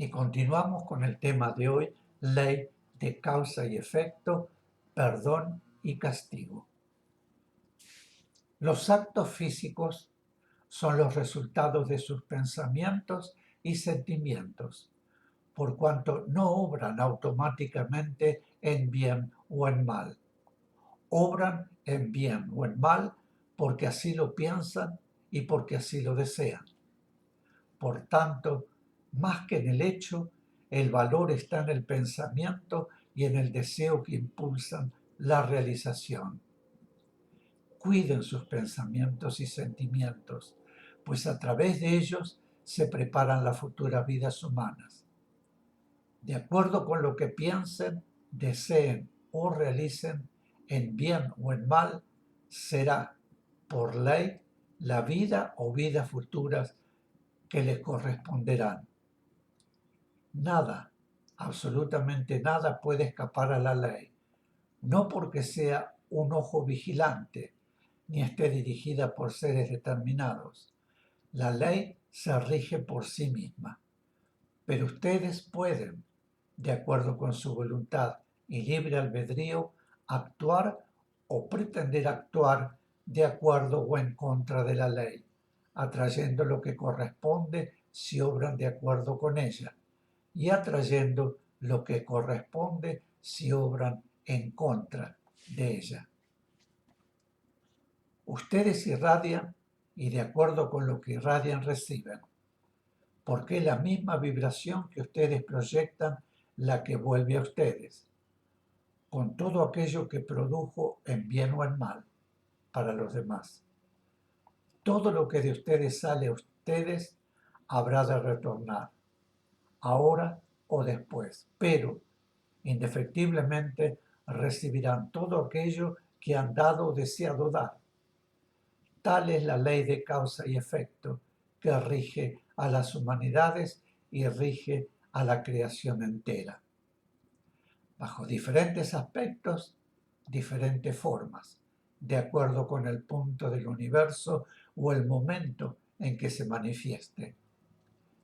Y continuamos con el tema de hoy, ley de causa y efecto, perdón y castigo. Los actos físicos son los resultados de sus pensamientos y sentimientos, por cuanto no obran automáticamente en bien o en mal. Obran en bien o en mal porque así lo piensan y porque así lo desean. Por tanto, más que en el hecho, el valor está en el pensamiento y en el deseo que impulsan la realización. Cuiden sus pensamientos y sentimientos, pues a través de ellos se preparan las futuras vidas humanas. De acuerdo con lo que piensen, deseen o realicen, en bien o en mal, será, por ley, la vida o vidas futuras que les corresponderán. Nada, absolutamente nada puede escapar a la ley, no porque sea un ojo vigilante, ni esté dirigida por seres determinados. La ley se rige por sí misma, pero ustedes pueden, de acuerdo con su voluntad y libre albedrío, actuar o pretender actuar de acuerdo o en contra de la ley, atrayendo lo que corresponde si obran de acuerdo con ella, y atrayendo lo que corresponde si obran en contra de ella. Ustedes irradian y de acuerdo con lo que irradian reciben, porque es la misma vibración que ustedes proyectan la que vuelve a ustedes, con todo aquello que produjo en bien o en mal para los demás. Todo lo que de ustedes sale a ustedes habrá de retornar, ahora o después, pero indefectiblemente recibirán todo aquello que han dado o deseado dar. Tal es la ley de causa y efecto que rige a las humanidades y rige a la creación entera. Bajo diferentes aspectos, diferentes formas, de acuerdo con el punto del universo o el momento en que se manifieste.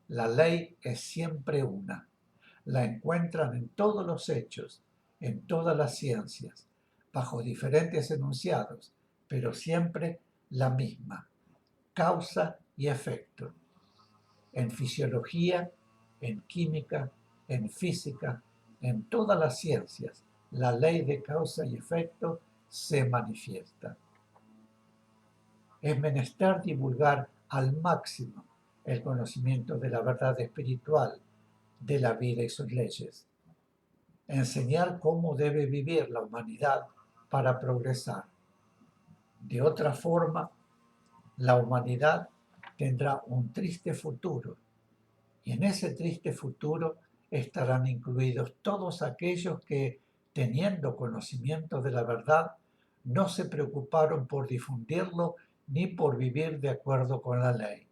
La ley es siempre una. La encuentran en todos los hechos, en todas las ciencias, bajo diferentes enunciados, pero siempre la misma, causa y efecto. En fisiología, en química, en física, en todas las ciencias, la ley de causa y efecto se manifiesta. Es menester divulgar al máximo el conocimiento de la verdad espiritual, de la vida y sus leyes. Enseñar cómo debe vivir la humanidad para progresar. De otra forma, la humanidad tendrá un triste futuro y en ese triste futuro estarán incluidos todos aquellos que, teniendo conocimiento de la verdad, no se preocuparon por difundirlo ni por vivir de acuerdo con la ley.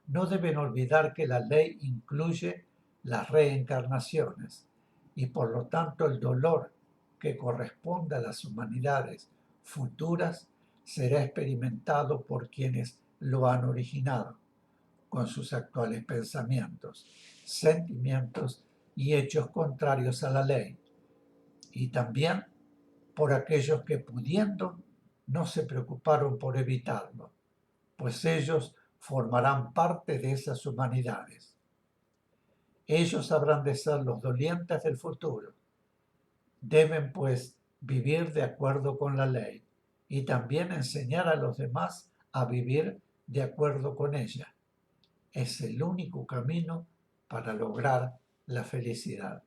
No deben olvidar que la ley incluye las reencarnaciones y por lo tanto el dolor que corresponde a las humanidades futuras será experimentado por quienes lo han originado con sus actuales pensamientos, sentimientos y hechos contrarios a la ley, y también por aquellos que pudiendo no se preocuparon por evitarlo, pues ellos formarán parte de esas humanidades. Ellos habrán de ser los dolientes del futuro. Deben, pues, vivir de acuerdo con la ley y también enseñar a los demás a vivir de acuerdo con ella. Es el único camino para lograr la felicidad.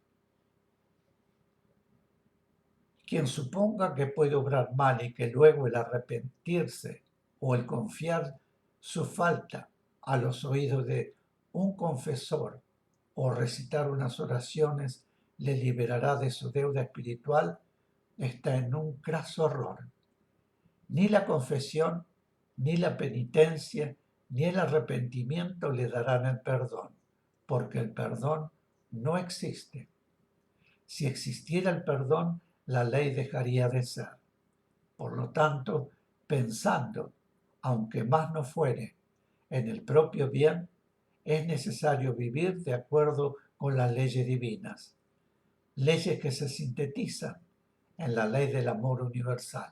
Quien suponga que puede obrar mal y que luego el arrepentirse o el confiar su falta a los oídos de un confesor o recitar unas oraciones le liberará de su deuda espiritual, está en un craso error. Ni la confesión, ni la penitencia, ni el arrepentimiento le darán el perdón, porque el perdón no existe. Si existiera el perdón, la ley dejaría de ser. Por lo tanto, pensando, aunque más no fuere, en el propio bien, es necesario vivir de acuerdo con las leyes divinas, leyes que se sintetizan en la ley del amor universal,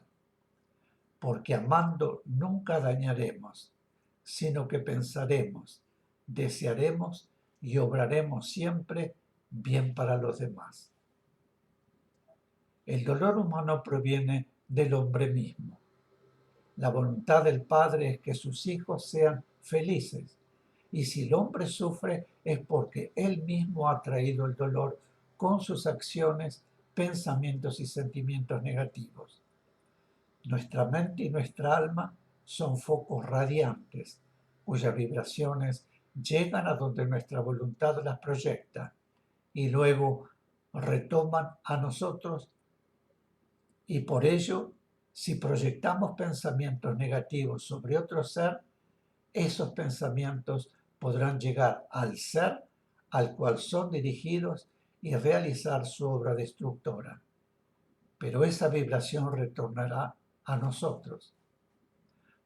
porque amando nunca dañaremos, sino que pensaremos, desearemos y obraremos siempre bien para los demás. El dolor humano proviene del hombre mismo. La voluntad del Padre es que sus hijos sean felices, y si el hombre sufre es porque él mismo ha traído el dolor con sus acciones, pensamientos y sentimientos negativos. Nuestra mente y nuestra alma son focos radiantes, cuyas vibraciones llegan a donde nuestra voluntad las proyecta y luego retoman a nosotros, y por ello, si proyectamos pensamientos negativos sobre otro ser, esos pensamientos podrán llegar al ser al cual son dirigidos y realizar su obra destructora. Pero esa vibración retornará a nosotros.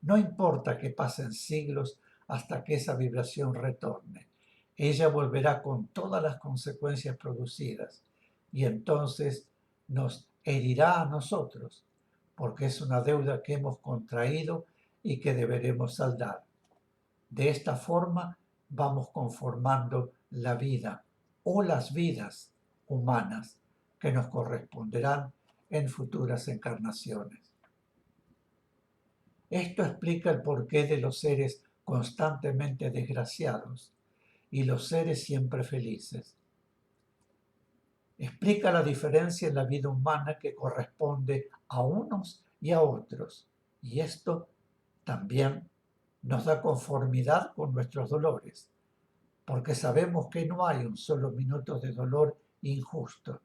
No importa que pasen siglos hasta que esa vibración retorne. Ella volverá con todas las consecuencias producidas y entonces nos herirá a nosotros, porque es una deuda que hemos contraído y que deberemos saldar. De esta forma vamos conformando la vida o las vidas humanas que nos corresponderán en futuras encarnaciones. Esto explica el porqué de los seres constantemente desgraciados y los seres siempre felices. Explica la diferencia en la vida humana que corresponde a unos y a otros, y esto también nos da conformidad con nuestros dolores, porque sabemos que no hay un solo minuto de dolor injusto,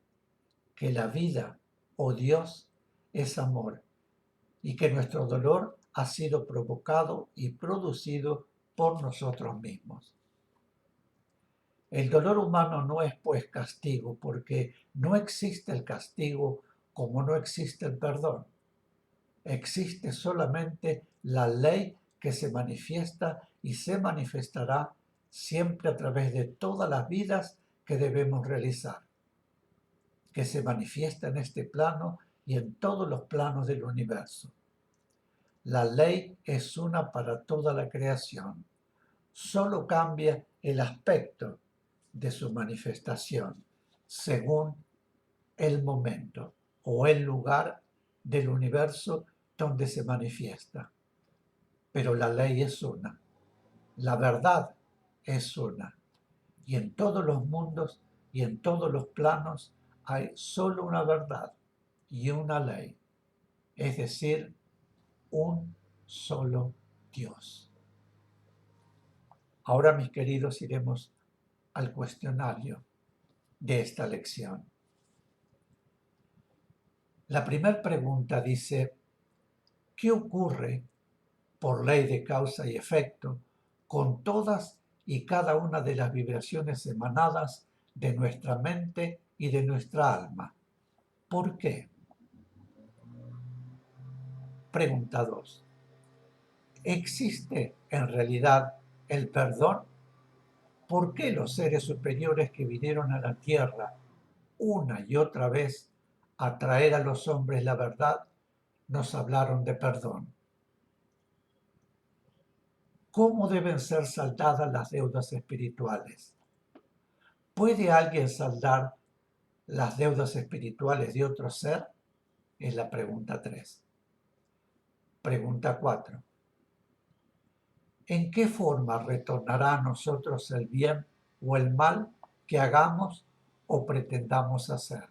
que la vida o Dios es amor y que nuestro dolor ha sido provocado y producido por nosotros mismos. El dolor humano no es pues castigo, porque no existe el castigo como no existe el perdón. Existe solamente la ley que se manifiesta y se manifestará siempre a través de todas las vidas que debemos realizar, que se manifiesta en este plano y en todos los planos del universo. La ley es una para toda la creación. Solo cambia el aspecto de su manifestación según el momento o el lugar del universo donde se manifiesta. Pero la ley es una, la verdad es una, y en todos los mundos y en todos los planos hay solo una verdad y una ley, es decir, un solo Dios. Ahora, mis queridos, iremos al cuestionario de esta lección. La primera pregunta dice: ¿qué ocurre por ley de causa y efecto con todas y cada una de las vibraciones emanadas de nuestra mente y de nuestra alma? ¿Por qué? Pregunta 2. ¿Existe en realidad el perdón? ¿Por qué los seres superiores que vinieron a la tierra una y otra vez a traer a los hombres la verdad nos hablaron de perdón? ¿Cómo deben ser saldadas las deudas espirituales? ¿Puede alguien saldar las deudas espirituales de otro ser? Es la pregunta 3. Pregunta 4. ¿En qué forma retornará a nosotros el bien o el mal que hagamos o pretendamos hacer?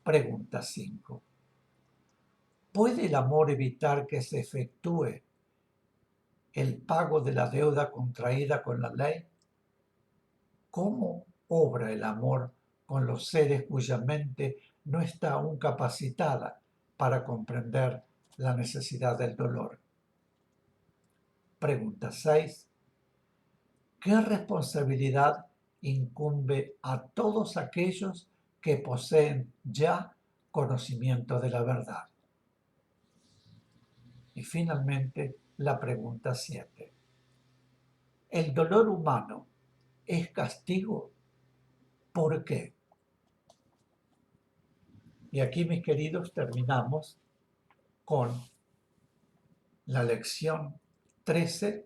Pregunta 5. ¿Puede el amor evitar que se efectúe el pago de la deuda contraída con la ley? ¿Cómo obra el amor con los seres cuya mente no está aún capacitada para comprender la necesidad del dolor? Pregunta 6. ¿Qué responsabilidad incumbe a todos aquellos que poseen ya conocimiento de la verdad? Y finalmente, la pregunta 7. ¿El dolor humano es castigo? ¿Por qué? Y aquí, mis queridos, terminamos con la lección 13,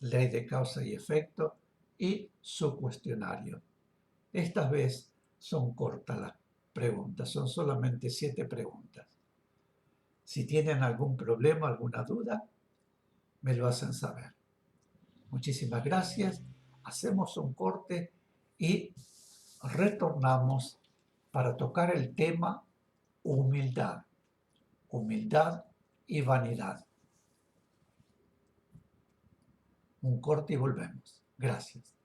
ley de causa y efecto, y su cuestionario. Esta vez son cortas las preguntas, son solamente 7 preguntas. Si tienen algún problema, alguna duda, me lo hacen saber. Muchísimas gracias. Hacemos un corte y retornamos para tocar el tema humildad, humildad y vanidad. Un corte y volvemos. Gracias.